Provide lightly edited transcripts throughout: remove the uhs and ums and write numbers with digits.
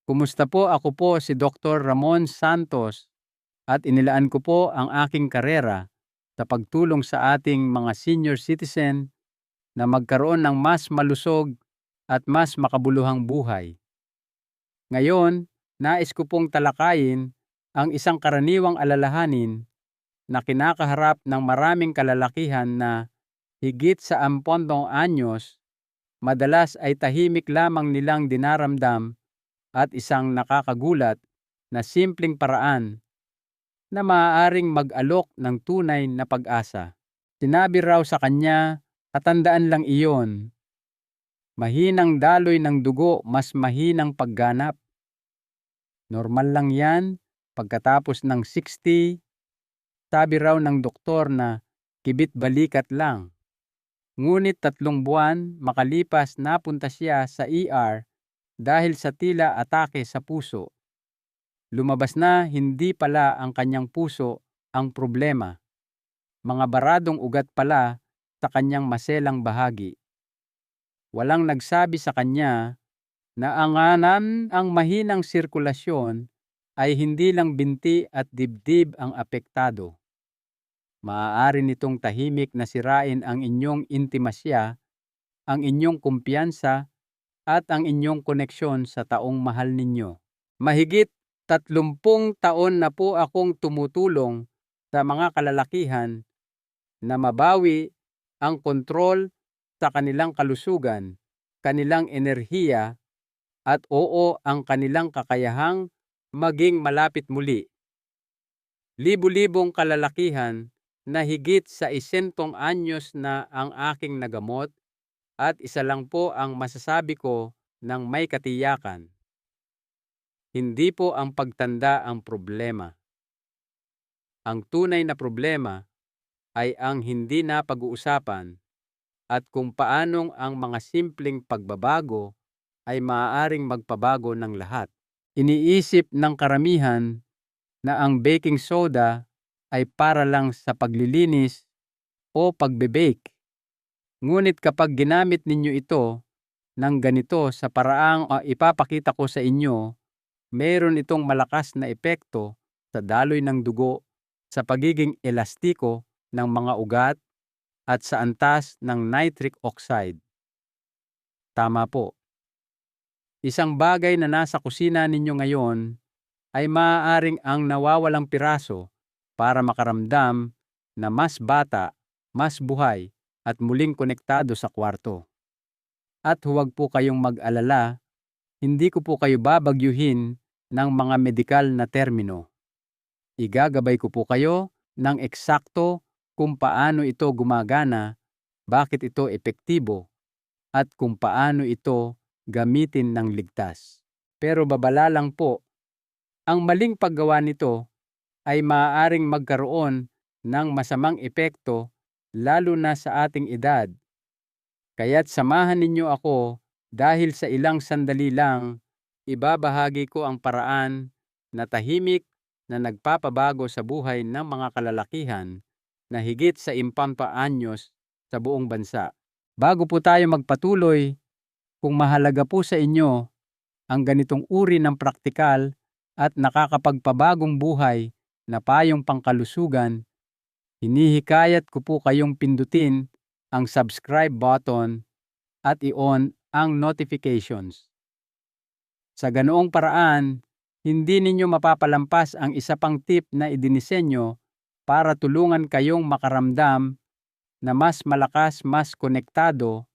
Kumusta po? Ako po si Dr. Ramon Santos at inilaan ko po ang aking karera sa pagtulong sa ating mga senior citizen na magkaroon ng mas malusog at mas makabuluhang buhay. Ngayon, nais ko pong talakayin ang isang karaniwang alalahanin na kinakaharap ng maraming kalalakihan na higit sa 40 anyos, madalas ay tahimik lamang nilang dinaramdam at isang nakakagulat na simpleng paraan na maaaring mag-alok ng tunay na pag-asa. Sinabi raw sa kanya, "Katandaan lang iyon, mahinang daloy ng dugo, mas mahinang pagganap. Normal lang yan, pagkatapos ng 60, sabi raw ng doktor na kibit balikat lang." Ngunit 3 buwan makalipas napunta siya sa ER dahil sa tila atake sa puso. Lumabas na hindi pala ang kanyang puso ang problema. Mga baradong ugat pala sa kanyang maselang bahagi. Walang nagsabi sa kanya na ang mahinang sirkulasyon ay hindi lang binti at dibdib ang apektado. Maaari nitong tahimik na sirain ang inyong intimasya, ang inyong kumpiyansa, at ang inyong koneksyon sa taong mahal ninyo. Mahigit 30 taon na po akong tumutulong sa mga kalalakihan na mabawi ang kontrol sa kanilang kalusugan, kanilang enerhiya, at ang kanilang kakayahang maging malapit muli. Libu-libong kalalakihan na higit sa 100 anyos na ang aking nagamot at isa lang po ang masasabi ko ng may katiyakan. Hindi po ang pagtanda ang problema. Ang tunay na problema ay ang hindi na pag-uusapan at kung paanong ang mga simpleng pagbabago ay maaaring magpabago ng lahat. Iniisip ng karamihan na ang baking soda ay para lang sa paglilinis o pagbe-bake. Ngunit kapag ginamit ninyo ito ng ganito sa paraang ipapakita ko sa inyo, mayroon itong malakas na epekto sa daloy ng dugo, sa pagiging elastiko ng mga ugat, at sa antas ng nitric oxide. Tama po. Isang bagay na nasa kusina ninyo ngayon ay maaaring ang nawawalang piraso para makaramdam na mas bata, mas buhay, at muling konektado sa kwarto. At huwag po kayong mag-alala, hindi ko po kayo babagyuhin ng mga medikal na termino. Igagabay ko po kayo ng eksakto kung paano ito gumagana, bakit ito epektibo, at kung paano ito gamitin ng ligtas. Pero babala lang po, ang maling paggawa nito ay maaaring magkaroon ng masamang epekto lalo na sa ating edad. Kaya't samahan ninyo ako dahil sa ilang sandali lang, ibabahagi ko ang paraan na tahimik na nagpapabago sa buhay ng mga kalalakihan na higit sa 40 anyos sa buong bansa. Bago po tayo magpatuloy, kung mahalaga po sa inyo ang ganitong uri ng praktikal at nakakapagpabagong buhay na payong pangkalusugan, hinihikayat ko po kayong pindutin ang subscribe button at i-on ang notifications. Sa ganoong paraan, hindi ninyo mapapalampas ang isa pang tip na idinisenyo para tulungan kayong makaramdam na mas malakas, mas konektado,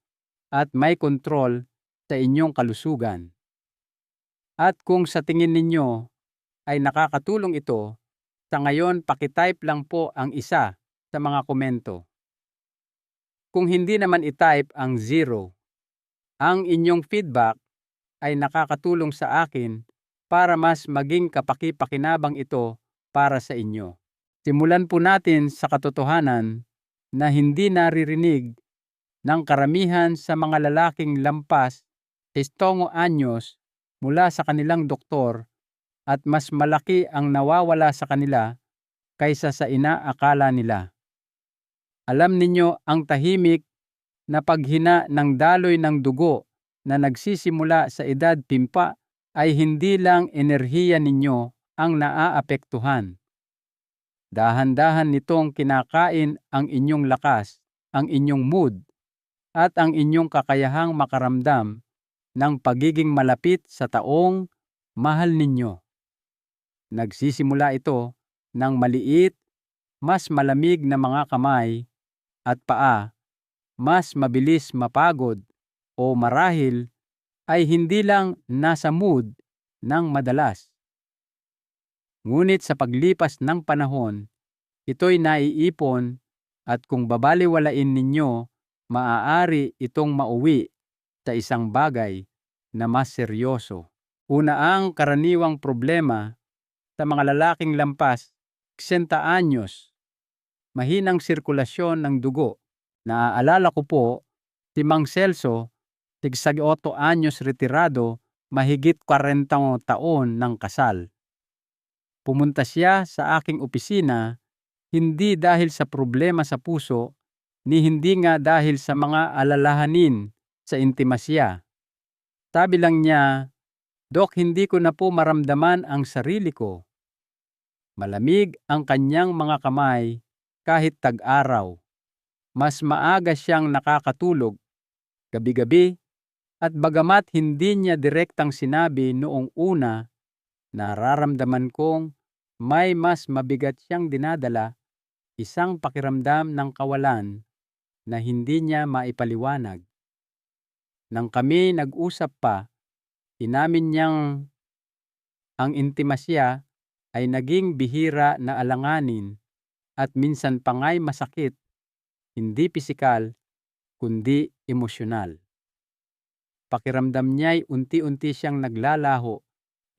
at may kontrol sa inyong kalusugan. At kung sa tingin ninyo ay nakakatulong ito, sa ngayon pakitype lang po ang isa sa mga komento. Kung hindi naman i-type ang 0, ang inyong feedback ay nakakatulong sa akin para mas maging kapaki-pakinabang ito para sa inyo. Simulan po natin sa katotohanan na hindi naririnig ng karamihan sa mga lalaking lampas 60 anyos mula sa kanilang doktor at mas malaki ang nawawala sa kanila kaysa sa inaakala nila. Alam ninyo ang tahimik na paghina ng daloy ng dugo na nagsisimula sa edad 50 ay hindi lang enerhiya ninyo ang naaapektuhan. Dahan-dahan nitong kinakain ang inyong lakas, ang inyong mood, at ang inyong kakayahang makaramdam ng pagiging malapit sa taong mahal ninyo. Nagsisimula ito ng maliit, mas malamig na mga kamay at paa, mas mabilis mapagod, o marahil ay hindi lang nasa mood ng madalas. Ngunit sa paglipas ng panahon, ito'y naiipon at kung babaliwalain ninyo, maaari itong mauwi sa isang bagay na mas seryoso. Una, ang karaniwang problema sa mga lalaking lampas 60 anyos, mahinang sirkulasyon ng dugo. Naaalala ko po si Mang Celso, 68 anyos retirado, mahigit 40 taon ng kasal. Pumunta siya sa aking opisina hindi dahil sa problema sa puso, ni hindi nga dahil sa mga alalahanin sa intimasya. Sabi lang niya, "Dok, hindi ko na po maramdaman ang sarili ko." Malamig ang kanyang mga kamay kahit tag-araw. Mas maaga siyang nakakatulog gabi-gabi at bagamat hindi niya direktang sinabi noong una, nararamdaman kong may mas mabigat siyang dinadala, isang pakiramdam ng kawalan na hindi niya maipaliwanag. Nang kami nag-usap pa, inamin niyang ang intimasya ay naging bihira na alanganin at minsan pa nga'y masakit, hindi pisikal, kundi emosyonal. Pakiramdam niya'y unti-unti siyang naglalaho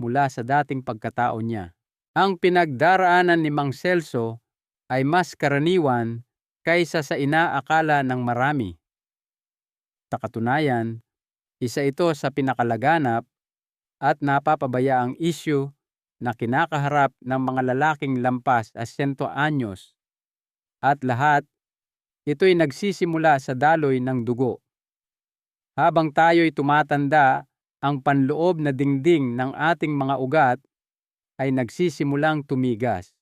mula sa dating pagkatao niya. Ang pinagdaraanan ni Mang Celso ay mas karaniwan kaysa sa inaakala ng marami. Sa katunayan, isa ito sa pinakalaganap at napapabayaang issue na kinakaharap ng mga lalaking lampas 60 anyos. At lahat, ito'y nagsisimula sa daloy ng dugo. Habang tayo'y tumatanda, ang panloob na dingding ng ating mga ugat ay nagsisimulang tumigas.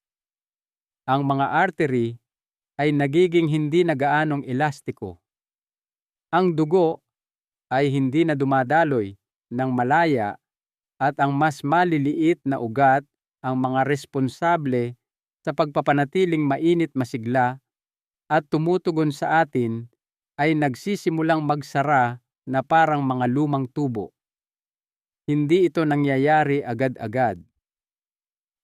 Ang mga artery ay nagiging hindi na gaanong elastiko. Ang dugo ay hindi na dumadaloy ng malaya at ang mas maliliit na ugat, ang mga responsable sa pagpapanatiling mainit masigla at tumutugon sa atin, ay nagsisimulang magsara na parang mga lumang tubo. Hindi ito nangyayari agad-agad.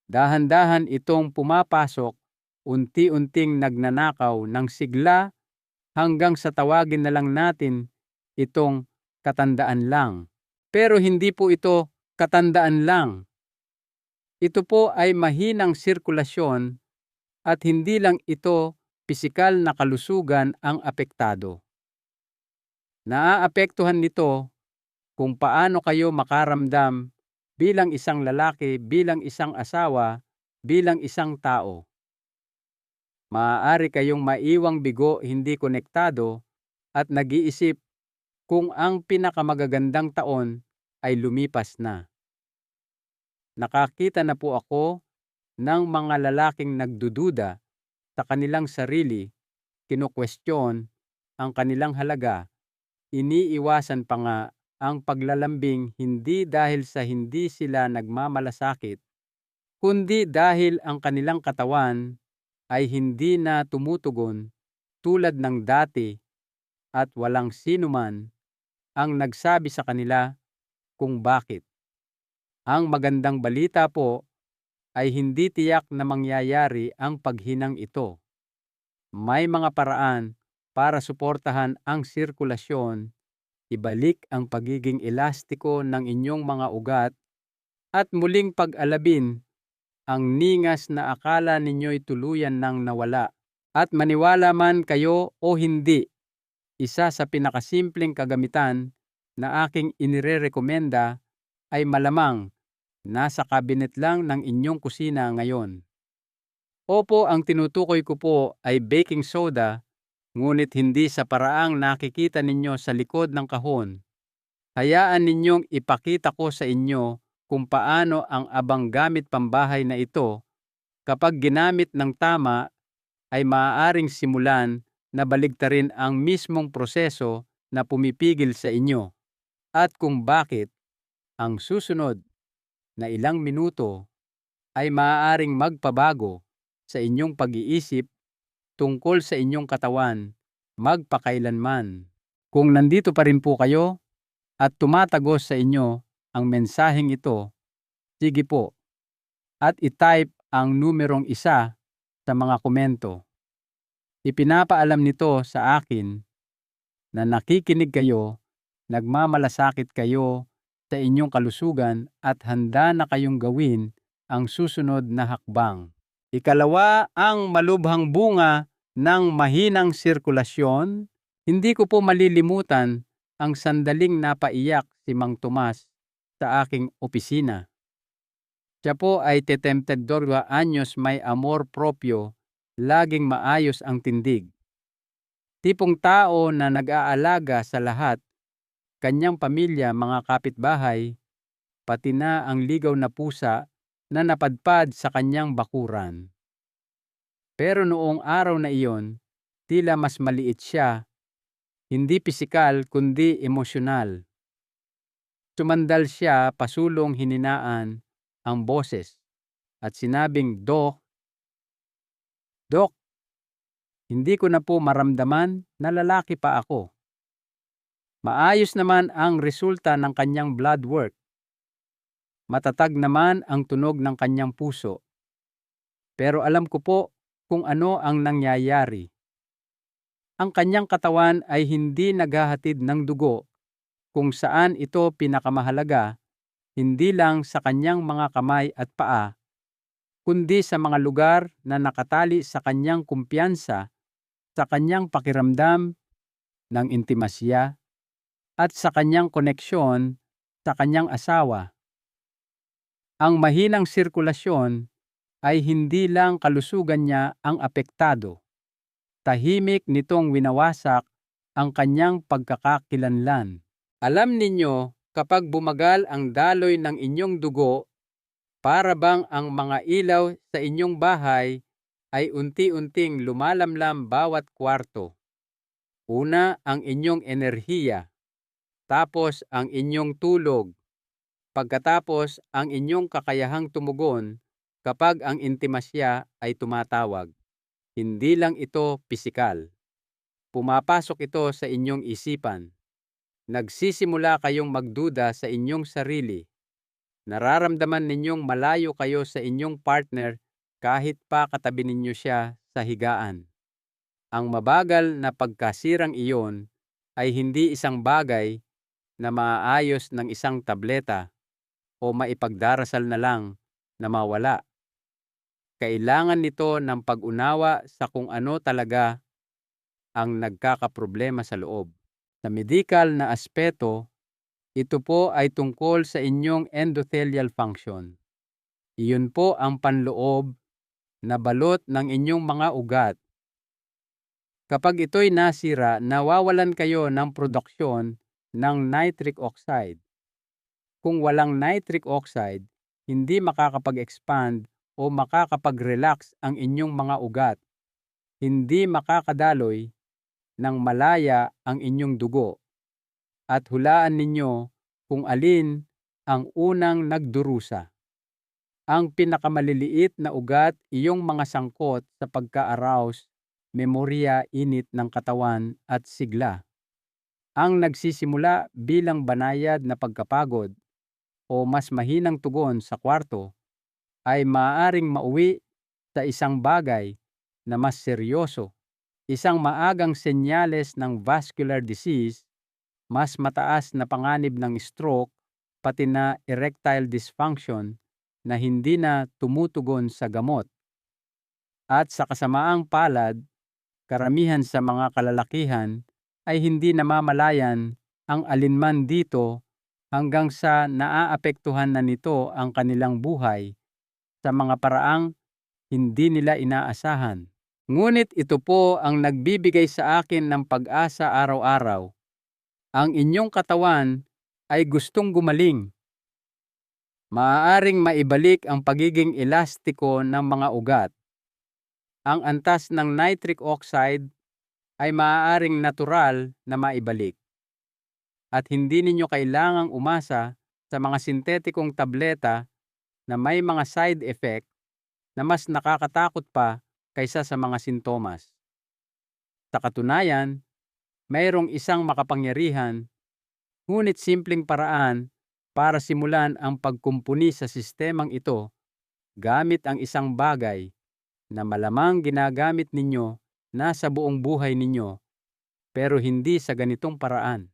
Dahan-dahan itong pumapasok, unti-unting nagnanakaw ng sigla hanggang sa tawagin na lang natin itong katandaan lang. Pero hindi po ito katandaan lang. Ito po ay mahinang sirkulasyon at hindi lang ito pisikal na kalusugan ang apektado. Naaapektuhan nito kung paano kayo makaramdam bilang isang lalaki, bilang isang asawa, bilang isang tao. Maaari kayong maiwang bigo, hindi konektado, at nag-iisip kung ang pinakamagagandang taon ay lumipas na. Nakakita na po ako ng mga lalaking nagdududa sa kanilang sarili, kinukwestiyon ang kanilang halaga, iniiwasan pa nga ang paglalambing hindi dahil sa hindi sila nagmamalasakit, kundi dahil ang kanilang katawan ay hindi na tumutugon tulad ng dati at walang sinuman ang nagsabi sa kanila kung bakit. Ang magandang balita po ay hindi tiyak na mangyayari ang paghinang ito. May mga paraan para suportahan ang sirkulasyon, ibalik ang pagiging elastiko ng inyong mga ugat, at muling pag-alabin ang ningas na akala ninyo'y tuluyan nang nawala. At maniwala man kayo o hindi, isa sa pinakasimpleng kagamitan na aking inirerekomenda ay malamang nasa cabinet lang ng inyong kusina ngayon. Opo, ang tinutukoy ko po ay baking soda, ngunit hindi sa paraang nakikita ninyo sa likod ng kahon. Hayaan ninyong ipakita ko sa inyo kung paano ang abang gamit pambahay na ito, kapag ginamit ng tama, ay maaaring simulan na baligtarin ang mismong proseso na pumipigil sa inyo, at kung bakit ang susunod na ilang minuto ay maaaring magpabago sa inyong pag-iisip tungkol sa inyong katawan magpakailanman. Kung nandito pa rin po kayo at tumatagos sa inyo ang mensaheng ito, sige po at i-type ang numerong 1 sa mga komento. Ipinapaalam nito sa akin na nakikinig kayo, nagmamalasakit kayo sa inyong kalusugan at handa na kayong gawin ang susunod na hakbang. Ikalawa, ang malubhang bunga ng mahinang sirkulasyon. Hindi ko po malilimutan ang sandaling napaiyak si Mang Tomas sa aking opisina. Siya po ay 72 anyos, may amor propio, laging maayos ang tindig. Tipong tao na nag-aalaga sa lahat, kanyang pamilya, mga kapitbahay, pati na ang ligaw na pusa na napadpad sa kanyang bakuran. Pero noong araw na iyon, tila mas maliit siya, hindi pisikal kundi emosyonal. Sumandal siya, pasulong hininaan ang boses at sinabing, Dok, hindi ko na po maramdaman na lalaki pa ako. Maayos naman ang resulta ng kanyang blood work. Matatag naman ang tunog ng kanyang puso. Pero alam ko po kung ano ang nangyayari. Ang kanyang katawan ay hindi naghahatid ng dugo kung saan ito pinakamahalaga, hindi lang sa kanyang mga kamay at paa, kundi sa mga lugar na nakatali sa kanyang kumpiyansa, sa kanyang pakiramdam ng intimasya, at sa kanyang koneksyon sa kanyang asawa. Ang mahinang sirkulasyon ay hindi lang kalusugan niya ang apektado. Tahimik nitong winawasak ang kanyang pagkakakilanlan. Alam ninyo, kapag bumagal ang daloy ng inyong dugo, para bang ang mga ilaw sa inyong bahay ay unti-unting lumalamlam bawat kwarto. Una ang inyong enerhiya, tapos ang inyong tulog, pagkatapos ang inyong kakayahang tumugon kapag ang intimasya ay tumatawag. Hindi lang ito pisikal. Pumapasok ito sa inyong isipan. Nagsisimula kayong magduda sa inyong sarili. Nararamdaman ninyong malayo kayo sa inyong partner kahit pa katabi ninyo siya sa higaan. Ang mabagal na pagkasirang iyon ay hindi isang bagay na maaayos ng isang tableta o maipagdarasal na lang na mawala. Kailangan nito ng pag-unawa sa kung ano talaga ang nagkakaproblema sa loob. Sa medikal na aspeto, ito po ay tungkol sa inyong endothelial function. Iyon po ang panloob na balot ng inyong mga ugat. Kapag ito'y nasira, nawawalan kayo ng produksyon ng nitric oxide. Kung walang nitric oxide, hindi makakapag-expand o makakapag-relax ang inyong mga ugat. Hindi makakadaloy ng malaya ang inyong dugo. At hulaan ninyo kung alin ang unang nagdurusa. Ang pinakamaliliit na ugat, iyong mga sangkot sa pagka-arouse, memorya, init ng katawan at sigla. Ang nagsisimula bilang banayad na pagkapagod o mas mahinang tugon sa kwarto ay maaaring mauwi sa isang bagay na mas seryoso, isang maagang senyales ng vascular disease, mas mataas na panganib ng stroke, pati na erectile dysfunction na hindi na tumutugon sa gamot. At sa kasamaang palad, karamihan sa mga kalalakihan ay hindi namamalayan ang alinman dito hanggang sa naaapektuhan na nito ang kanilang buhay sa mga paraang hindi nila inaasahan. Ngunit ito po ang nagbibigay sa akin ng pag-asa araw-araw. Ang inyong katawan ay gustong gumaling. Maaaring maibalik ang pagiging elastiko ng mga ugat. Ang antas ng nitric oxide ay maaaring natural na maibalik. At hindi ninyo kailangang umasa sa mga sintetikong tableta na may mga side effect na mas nakakatakot pa kaysa sa mga sintomas. Sa katunayan, mayroong isang makapangyarihan, ngunit simpleng paraan para simulan ang pagkumpuni sa sistemang ito gamit ang isang bagay na malamang ginagamit ninyo na sa buong buhay ninyo, pero hindi sa ganitong paraan.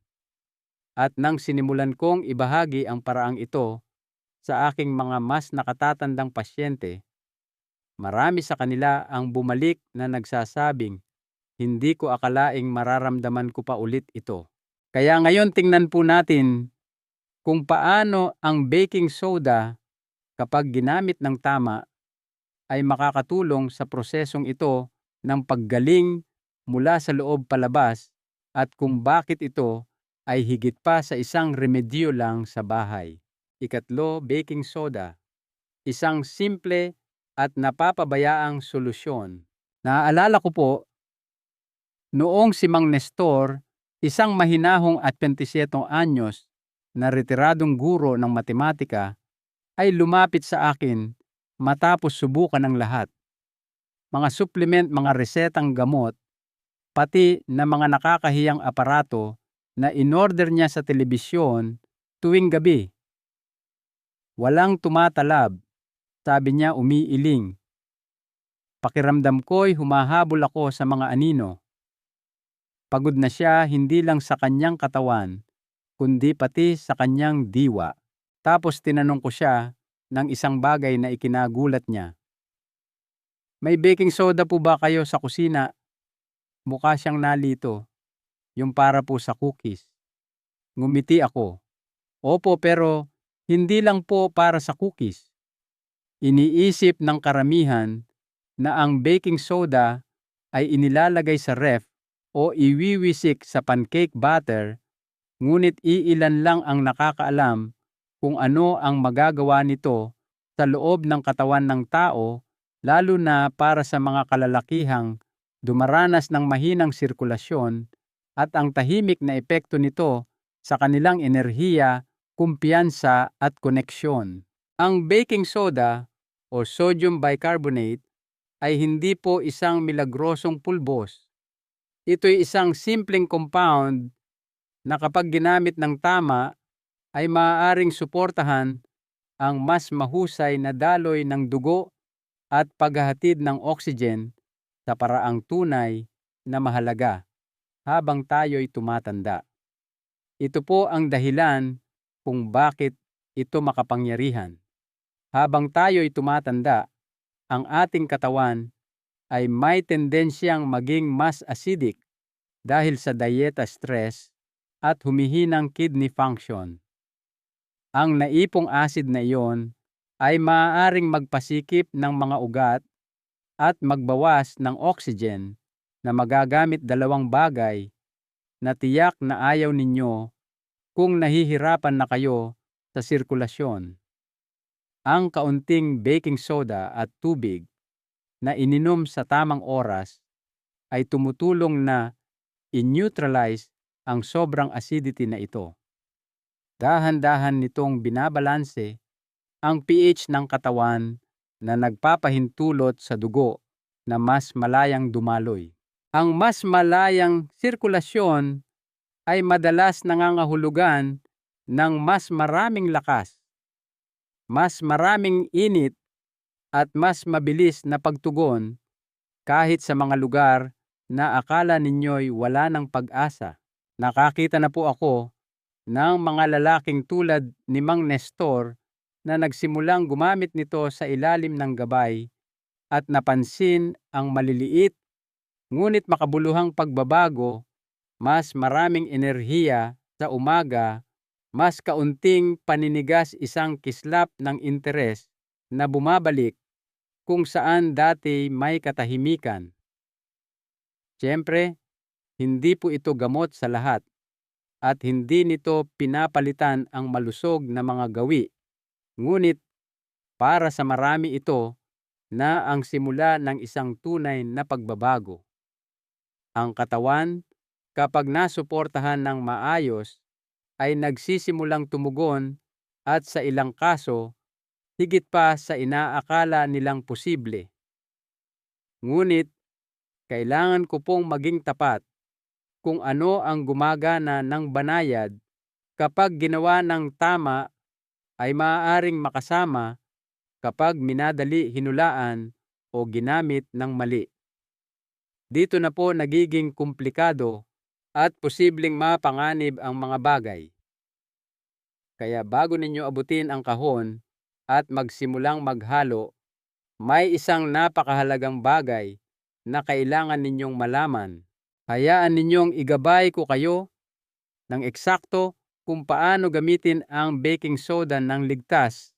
At nang sinimulan kong ibahagi ang paraang ito sa aking mga mas nakatatandang pasyente, marami sa kanila ang bumalik na nagsasabing, hindi ko akalaing mararamdaman ko pa ulit ito. Kaya ngayon tingnan po natin kung paano ang baking soda kapag ginamit ng tama ay makakatulong sa prosesong ito ng paggaling mula sa loob palabas at kung bakit ito ay higit pa sa isang remedyo lang sa bahay. Ikatlo, baking soda. Isang simple at napapabayaang solusyon. Naaalala ko po, noong si Mang Nestor, isang mahinahong at 27 anyos na retiradong guro ng matematika, ay lumapit sa akin matapos subukan ng lahat. Mga supplement, mga resetang gamot, pati na mga nakakahiyang aparato na inorder niya sa telebisyon tuwing gabi. Walang tumatalab, sabi niya umiiling. Pakiramdam ko'y humahabol ako sa mga anino. Pagod na siya hindi lang sa kanyang katawan, kundi pati sa kanyang diwa. Tapos tinanong ko siya ng isang bagay na ikinagulat niya. May baking soda po ba kayo sa kusina? Mukha siyang nalito. Yung para po sa cookies. Ngumiti ako. Opo, pero hindi lang po para sa cookies. Iniisip ng karamihan na ang baking soda ay inilalagay sa ref o iwiwisik sa pancake batter, ngunit iilan lang ang nakakaalam kung ano ang magagawa nito sa loob ng katawan ng tao, lalo na para sa mga kalalakihang dumaranas ng mahinang sirkulasyon at ang tahimik na epekto nito sa kanilang enerhiya, kumpiyansa at koneksyon. Ang baking soda o sodium bicarbonate ay hindi po isang milagrosong pulbos. Ito'y isang simpleng compound na kapag ginamit ng tama ay maaaring suportahan ang mas mahusay na daloy ng dugo at paghahatid ng oxygen sa paraang tunay na mahalaga habang tayo'y tumatanda. Ito po ang dahilan kung bakit ito makapangyarihan. Habang tayo'y tumatanda, ang ating katawan ay may tendensyang maging mas acidic dahil sa dieta, stress at humihinang kidney function. Ang naipong acid na iyon ay maaaring magpasikip ng mga ugat at magbawas ng oxygen na magagamit dalawang bagay na tiyak na ayaw ninyo kung nahihirapan na kayo sa sirkulasyon. Ang kaunting baking soda at tubig na ininom sa tamang oras ay tumutulong na i-neutralize ang sobrang acidity na ito. Dahan-dahan nitong binabalanse ang pH ng katawan na nagpapahintulot sa dugo na mas malayang dumaloy. Ang mas malayang sirkulasyon ay madalas nangangahulugan ng mas maraming lakas, mas maraming init at mas mabilis na pagtugon kahit sa mga lugar na akala ninyo'y wala ng pag-asa. Nakakita na po ako ng mga lalaking tulad ni Mang Nestor na nagsimulang gumamit nito sa ilalim ng gabay at napansin ang maliliit ngunit makabuluhang pagbabago, mas maraming enerhiya sa umaga, mas kaunting paninigas, isang kislap ng interes na bumabalik kung saan dati may katahimikan. Siyempre, hindi po ito gamot sa lahat at hindi nito pinapalitan ang malusog na mga gawi Ngunit para sa marami ito na ang simula ng isang tunay na pagbabago. Ang katawan, kapag nasuportahan ng maayos, ay nagsisimulang tumugon at sa ilang kaso, higit pa sa inaakala nilang posible. Ngunit, kailangan ko pong maging tapat kung ano ang gumagana ng banayad kapag ginawa ng tama ay maaaring makasama kapag minadali, hinulaan o ginamit ng mali. Dito na po nagiging komplikado at posibleng mapanganib ang mga bagay. Kaya bago ninyo abutin ang kahon at magsimulang maghalo, may isang napakahalagang bagay na kailangan ninyong malaman. Hayaan ninyong igabay ko kayo ng eksakto kung paano gamitin ang baking soda ng ligtas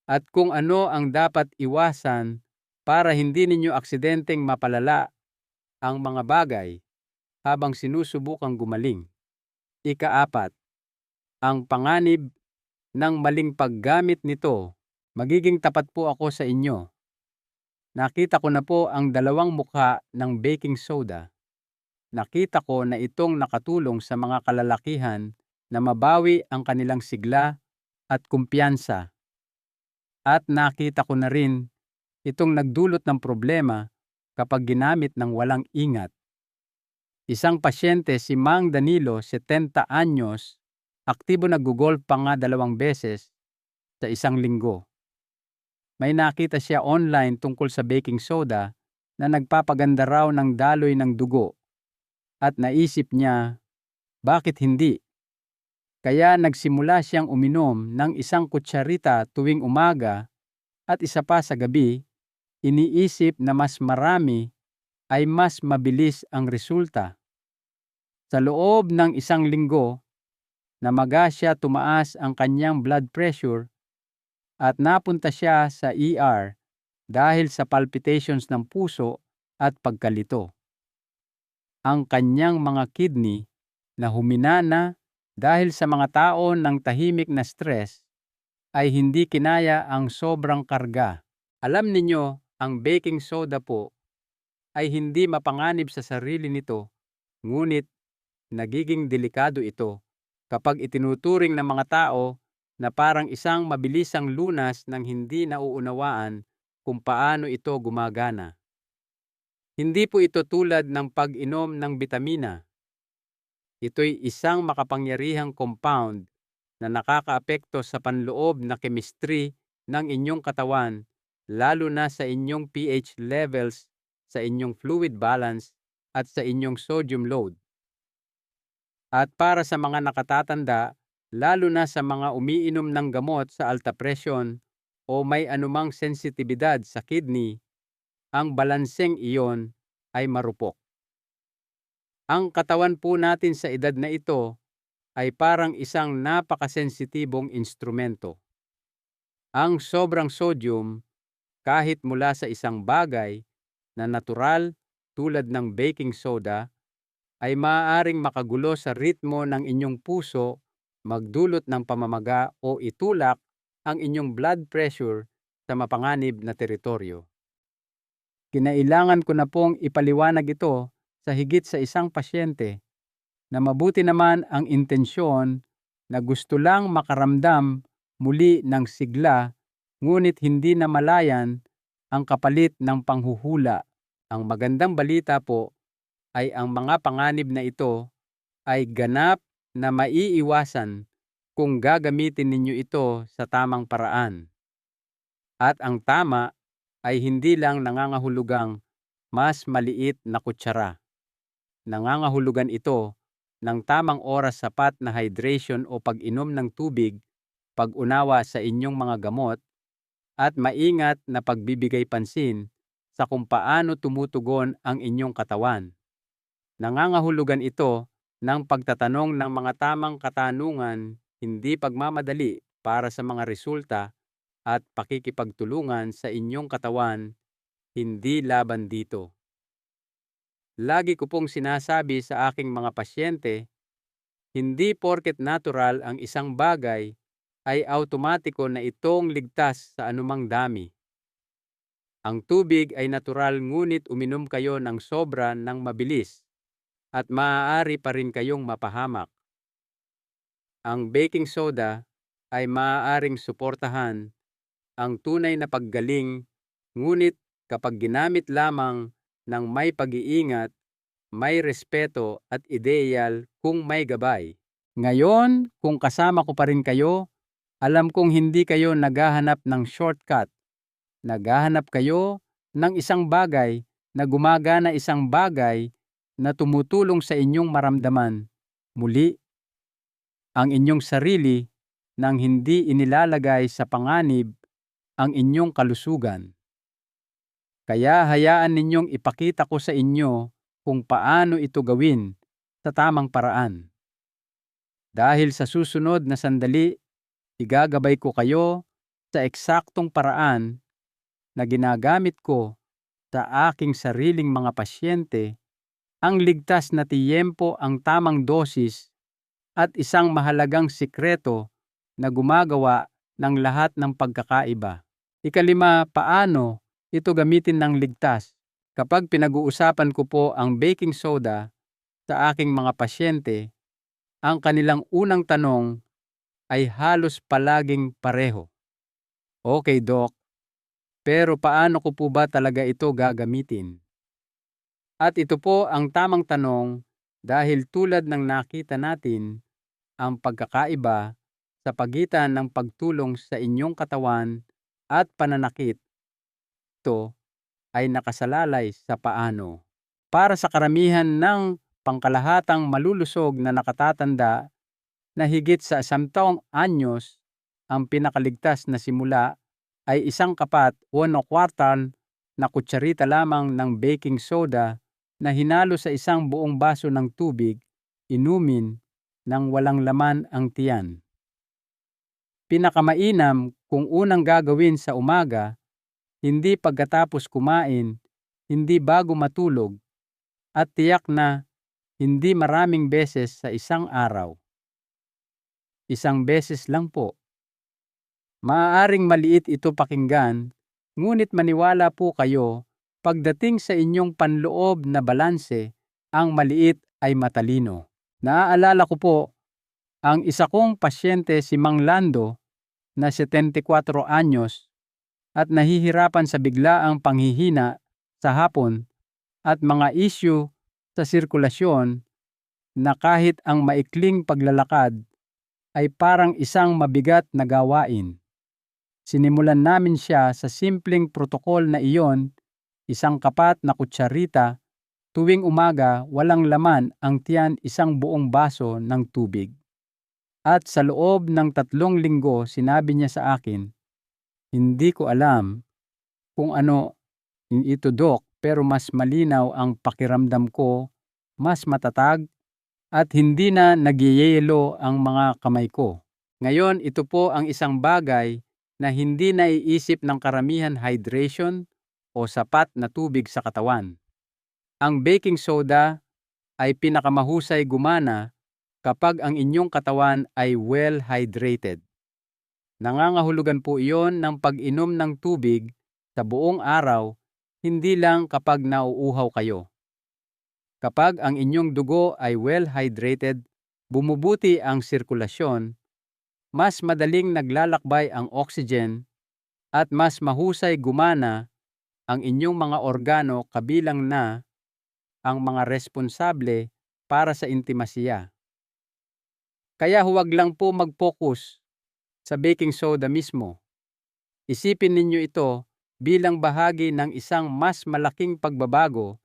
at kung ano ang dapat iwasan para hindi ninyo aksidenteng mapalala ang mga bagay habang sinusubukang gumaling. Ika-4, ang panganib ng maling paggamit nito. Magiging tapat po ako sa inyo. Nakita ko na po ang dalawang mukha ng baking soda. Nakita ko na itong nakatulong sa mga kalalakihan na mabawi ang kanilang sigla at kumpiyansa. At nakita ko na rin itong nagdulot ng problema kapag ginamit ng walang ingat. Isang pasyente, si Mang Danilo, 70 anyos, aktibo nag-golf pa nga 2 beses sa isang linggo. May nakita siya online tungkol sa baking soda na nagpapaganda raw ng daloy ng dugo at naisip niya, bakit hindi? Kaya nagsimula siyang uminom ng 1 kutsarita tuwing umaga at 1 pa sa gabi. Iniisip na mas marami ay mas mabilis ang resulta. Sa loob ng 1 linggo, namaga siya, tumaas ang kanyang blood pressure at napunta siya sa ER dahil sa palpitations ng puso at pagkalito. Ang kanyang mga kidney na humina na dahil sa mga taon ng tahimik na stress ay hindi kinaya ang sobrang karga. Alam ninyo, ang baking soda po ay hindi mapanganib sa sarili nito, ngunit nagiging delikado ito kapag itinuturing ng mga tao na parang isang mabilisang lunas nang hindi nauunawaan kung paano ito gumagana. Hindi po ito tulad ng pag-inom ng bitamina. Ito'y isang makapangyarihang compound na nakakaapekto sa panloob na chemistry ng inyong katawan, lalo na sa inyong pH levels, sa inyong fluid balance, at sa inyong sodium load. At para sa mga nakatatanda, lalo na sa mga umiinom ng gamot sa alta presyon o may anumang sensitibidad sa kidney, ang balanseng iyon ay marupok. Ang katawan po natin sa edad na ito ay parang isang napakasensitibong instrumento. Ang sobrang sodium, kahit mula sa isang bagay na natural tulad ng baking soda, ay maaaring makagulo sa ritmo ng inyong puso, magdulot ng pamamaga o itulak ang inyong blood pressure sa mapanganib na teritoryo. Kinailangan ko na pong ipaliwanag ito sa higit sa isang pasyente na mabuti naman ang intensyon na gusto lang makaramdam muli ng sigla, ngunit hindi na malayan ang kapalit ng panghuhula. Ang magandang balita po ay ang mga panganib na ito ay ganap na maiiwasan kung gagamitin ninyo ito sa tamang paraan. At ang tama ay hindi lang nangangahulugang mas maliit na kutsara. Nangangahulugan ito ng tamang oras, sapat na hydration o pag-inom ng tubig, pag-unawa sa inyong mga gamot, at maingat na pagbibigay pansin sa kung paano tumutugon ang inyong katawan. Nangangahulugan ito ng pagtatanong ng mga tamang katanungan, hindi pagmamadali para sa mga resulta, at pakikipagtulungan sa inyong katawan, hindi laban dito. Lagi ko pong sinasabi sa aking mga pasyente, hindi porket natural ang isang bagay ay automatiko na itong ligtas sa anumang dami. Ang tubig ay natural, ngunit uminom kayo ng sobra ng mabilis at maaari pa rin kayong mapahamak. Ang baking soda ay maaaring suportahan ang tunay na paggaling, ngunit kapag ginamit lamang ng may pag-iingat, may respeto at ideyal, kung may gabay. Ngayon, kung kasama ko pa rin kayo, alam kong hindi kayo naghahanap ng shortcut. Naghahanap kayo ng isang bagay na gumagana, isang bagay na tumutulong sa inyong maramdaman muli ang inyong sarili nang hindi inilalagay sa panganib ang inyong kalusugan. Kaya hayaan ninyong ipakita ko sa inyo kung paano ito gawin sa tamang paraan. Dahil sa susunod na sandali, igagabay ko kayo sa eksaktong paraan na ginagamit ko sa aking sariling mga pasyente, ang ligtas na tiyempo, ang tamang dosis, at isang mahalagang sikreto na gumagawa ng lahat ng pagkakaiba. Ikalima, paano ito gamitin ng ligtas? Kapag pinag-uusapan ko po ang baking soda sa aking mga pasyente, ang kanilang unang tanong ay halos palaging pareho. Okay, Doc, pero paano ko po ba talaga ito gagamitin? At ito po ang tamang tanong, dahil tulad ng nakita natin, ang pagkakaiba sa pagitan ng pagtulong sa inyong katawan at pananakit, ito ay nakasalalay sa paano. Para sa karamihan ng pangkalahatang malulusog na nakatatanda na higit sa 10 anyos, ang pinakaligtas na simula ay isang kapat o kwartal na kutsarita lamang ng baking soda na hinalo sa isang buong baso ng tubig, inumin nang walang laman ang tiyan. Pinakamainam kung unang gagawin sa umaga, hindi pagkatapos kumain, hindi bago matulog, at tiyak na hindi maraming beses sa isang araw. Isang beses lang po. Maaaring maliit ito pakinggan, ngunit maniwala po kayo, pagdating sa inyong panloob na balanse, ang maliit ay matalino. Naaalala ko po, ang isa kong pasyente, si Mang Lando, na 74 anyos at nahihirapan sa biglaang panghihina sa hapon at mga isyu sa sirkulasyon, na kahit ang maikling paglalakad ay parang isang mabigat na gawain. Sinimulan namin siya sa simpleng protokol na iyon, isang kapat na kutsarita tuwing umaga, walang laman ang tiyan, isang buong baso ng tubig. At sa loob ng 3 linggo, sinabi niya sa akin, "Hindi ko alam kung ano ito, Doc, pero mas malinaw ang pakiramdam ko, mas matatag, at hindi na nagyeyelo ang mga kamay ko." Ngayon, ito po ang isang bagay na hindi naiisip ng karamihan: hydration o sapat na tubig sa katawan. Ang baking soda ay pinakamahusay gumana kapag ang inyong katawan ay well hydrated. Nangangahulugan po iyon ng pag-inom ng tubig sa buong araw, hindi lang kapag nauuhaw kayo. Kapag ang inyong dugo ay well hydrated, bumubuti ang sirkulasyon, mas madaling naglalakbay ang oxygen, at mas mahusay gumana ang inyong mga organo, kabilang na ang mga responsable para sa intimasiya. Kaya huwag lang po mag-focus sa baking soda mismo. Isipin ninyo ito bilang bahagi ng isang mas malaking pagbabago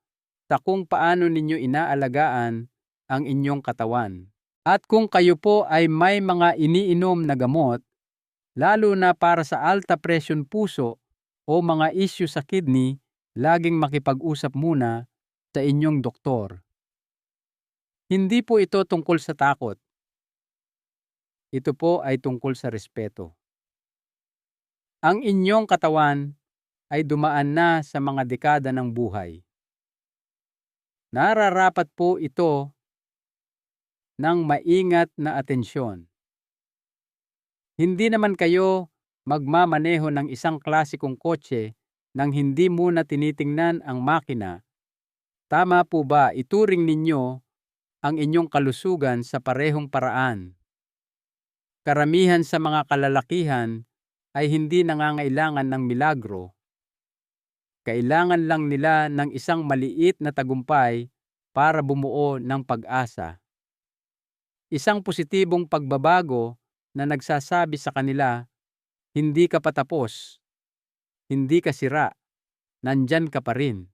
sa kung paano ninyo inaalagaan ang inyong katawan. At kung kayo po ay may mga iniinom na gamot, lalo na para sa alta presyon puso o mga issue sa kidney, laging makipag-usap muna sa inyong doktor. Hindi po ito tungkol sa takot. Ito po ay tungkol sa respeto. Ang inyong katawan ay dumaan na sa mga dekada ng buhay. Nararapat po ito ng maingat na atensyon. Hindi naman kayo magmamaneho ng isang klasikong kotse nang hindi muna tinitingnan ang makina. Tama po ba ituring ninyo ang inyong kalusugan sa parehong paraan? Karamihan sa mga kalalakihan ay hindi nangangailangan ng milagro. Kailangan lang nila ng isang maliit na tagumpay para bumuo ng pag-asa. Isang positibong pagbabago na nagsasabi sa kanila, hindi ka patapos, hindi ka sira, nandyan ka pa rin.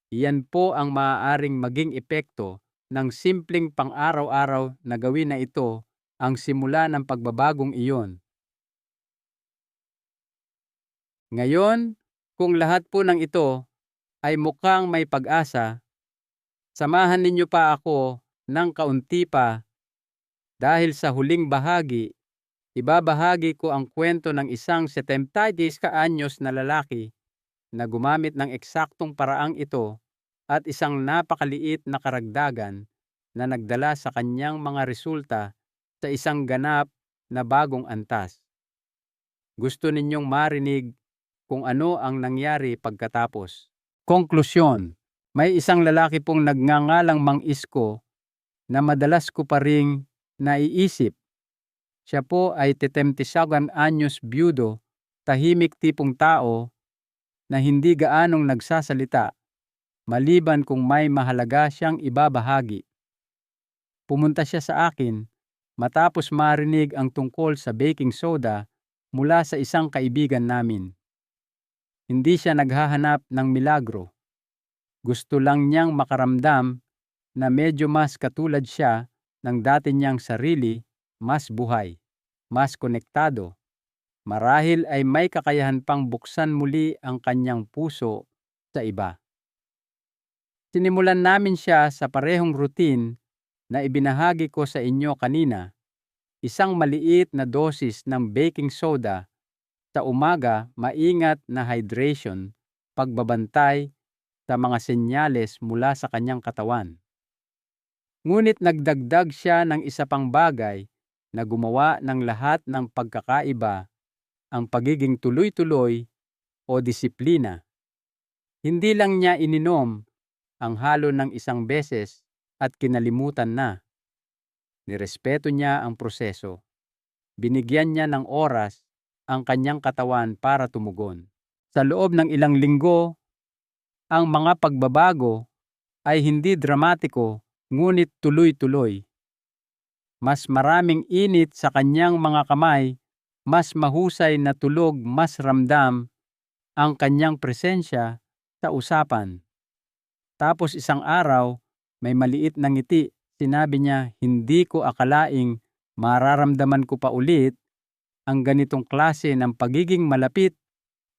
Iyan po ang maaaring maging epekto ng simpleng pang-araw-araw na gawin na ito ang simula ng pagbabagong iyon. Ngayon, kung lahat po ng ito ay mukhang may pag-asa, samahan ninyo pa ako ng kaunti pa dahil sa huling bahagi, ibabahagi ko ang kwento ng isang 70 anyos na lalaki na gumamit ng eksaktong paraang ito at isang napakaliit na karagdagan na nagdala sa kanyang mga resulta sa isang ganap na bagong antas. Gusto ninyong marinig kung ano ang nangyari pagkatapos. Konklusyon, may isang lalaki pong nagngangalang Mang Isko na madalas ko pa ring naiisip. Siya po ay 77 anyos byudo, tahimik tipong tao na hindi gaanong nagsasalita maliban kung may mahalaga siyang ibabahagi. Pumunta siya sa akin matapos marinig ang tungkol sa baking soda mula sa isang kaibigan namin. Hindi siya naghahanap ng milagro. Gusto lang niyang makaramdam na medyo mas katulad siya ng dati niyang sarili, mas buhay, mas konektado. Marahil ay may kakayahan pang buksan muli ang kanyang puso sa iba. Sinimulan namin siya sa parehong routine na ibinahagi ko sa inyo kanina, isang maliit na dosis ng baking soda sa umaga, maingat na hydration, pagbabantay sa mga senyales mula sa kanyang katawan. Ngunit nagdagdag siya ng isa pang bagay na gumawa ng lahat ng pagkakaiba, ang pagiging tuloy-tuloy o disiplina. Hindi lang niya ininom ang halo ng isang beses at kinalimutan na. Nirespeto niya ang proseso. Binigyan niya ng oras ang kanyang katawan para tumugon. Sa loob ng ilang linggo, ang mga pagbabago ay hindi dramatiko ngunit tuloy-tuloy. Mas maraming init sa kanyang mga kamay, mas mahusay na tulog, mas ramdam ang kanyang presensya sa usapan. Tapos isang araw, may maliit na ngiti. Sinabi niya, hindi ko akalaing mararamdaman ko pa ulit ang ganitong klase ng pagiging malapit,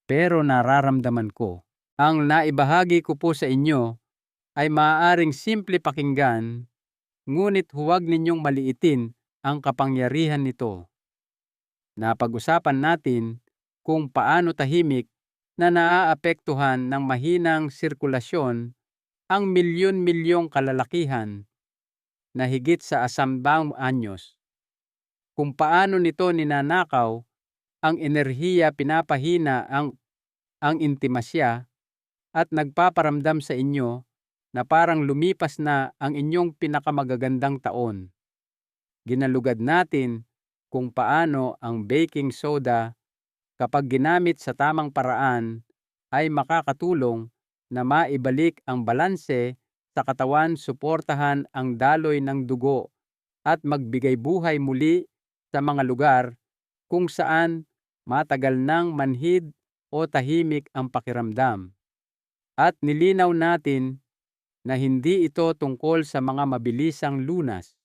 pero nararamdaman ko. Ang naibahagi ko po sa inyo ay maaaring simple pakinggan, ngunit huwag ninyong maliitin ang kapangyarihan nito. Napag-usapan natin kung paano tahimik na naaapektuhan ng mahinang sirkulasyon ang milyon-milyong kalalakihan na higit sa 100 anyos. Kung paano nito ninanakaw ang enerhiya, pinapahina ang intimasya at nagpaparamdam sa inyo na parang lumipas na ang inyong pinakamagagandang taon. Ginalugad natin kung paano ang baking soda, kapag ginamit sa tamang paraan, ay makakatulong na maibalik ang balanse sa katawan, suportahan ang daloy ng dugo at magbigay buhay muli sa mga lugar kung saan matagal nang manhid o tahimik ang pakiramdam. At nilinaw natin na hindi ito tungkol sa mga mabilisang lunas.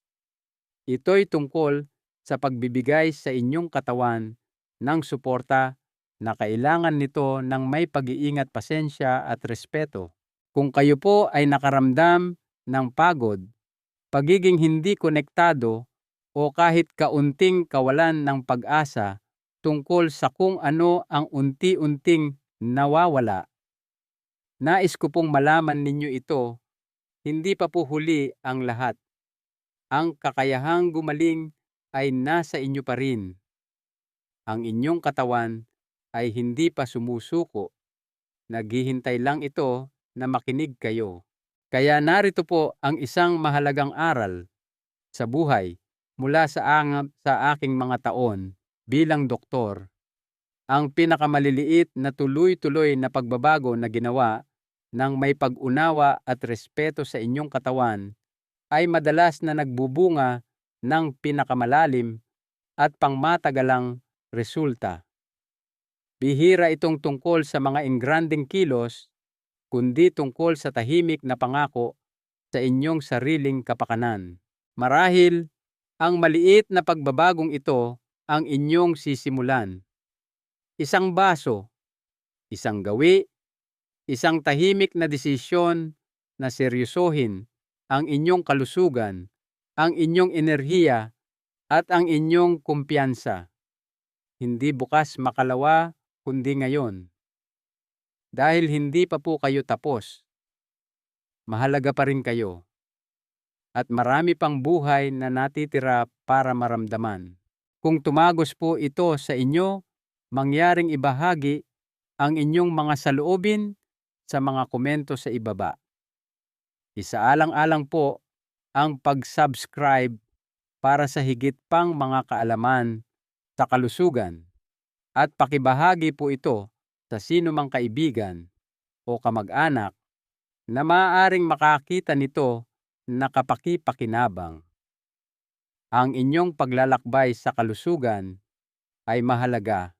Ito'y tungkol sa pagbibigay sa inyong katawan ng suporta na kailangan nito ng may pag-iingat, pasensya at respeto. Kung kayo po ay nakaramdam ng pagod, pagiging hindi konektado o kahit kaunting kawalan ng pag-asa tungkol sa kung ano ang unti-unting nawawala, nais ko pong malaman ninyo ito, hindi pa po huli ang lahat. Ang kakayahang gumaling ay nasa inyo pa rin. Ang inyong katawan ay hindi pa sumusuko. Naghihintay lang ito na makinig kayo. Kaya narito po ang isang mahalagang aral sa buhay mula sa aking mga taon bilang doktor. Ang pinakamaliliit na tuloy-tuloy na pagbabago na ginawa ng may pag-unawa at respeto sa inyong katawan ay madalas na nagbubunga ng pinakamalalim at pangmatagalang resulta. Bihira itong tungkol sa mga engrandeng kilos, kundi tungkol sa tahimik na pangako sa inyong sariling kapakanan. Marahil, ang maliit na pagbabagong ito ang inyong sisimulan. Isang baso, isang gawi, isang tahimik na desisyon na seryosohin ang inyong kalusugan, ang inyong enerhiya, at ang inyong kumpiyansa. Hindi bukas makalawa, kundi ngayon. Dahil hindi pa po kayo tapos, mahalaga pa rin kayo. At marami pang buhay na natitira para maramdaman. Kung tumagos po ito sa inyo, mangyaring ibahagi ang inyong mga saloobin sa mga komento sa ibaba. Isaalang-alang po ang pag-subscribe para sa higit pang mga kaalaman sa kalusugan at pakibahagi po ito sa sino mang kaibigan o kamag-anak na maaaring makakita nito na kapaki-pakinabang. Ang inyong paglalakbay sa kalusugan ay mahalaga